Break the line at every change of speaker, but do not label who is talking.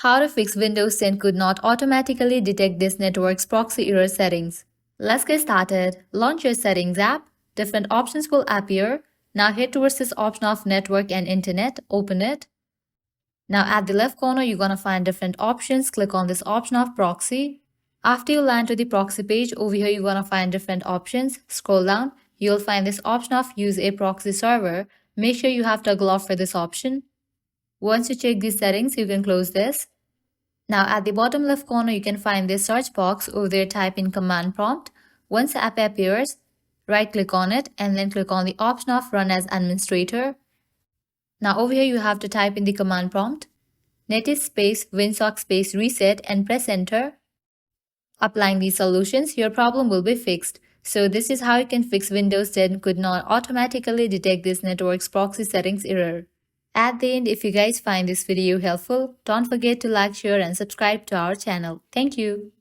How to fix Windows 10 could not automatically detect this network's proxy error settings. Let's get started. Launch your Settings app. Different options will appear. Now head towards this option of Network and Internet. Open it. Now at the left corner, you're going to find different options. Click on this option of Proxy. After you land to the proxy page, over here you're going to find different options. Scroll down. You'll find this option of Use a proxy server. Make sure you have toggle off for this option. Once you check these settings, you can close this. Now at the bottom left corner, you can find this search box. Over there, type in command prompt. Once the app appears, right click on it and then click on the option of Run as Administrator. Now over here, you have to type in the command prompt, netis space winsock space reset and press enter. Applying these solutions, your problem will be fixed. So this is how you can fix Windows 10 could not automatically detect this network's proxy settings error. At the end, if you guys find this video helpful, don't forget to like, share and subscribe to our channel. Thank you.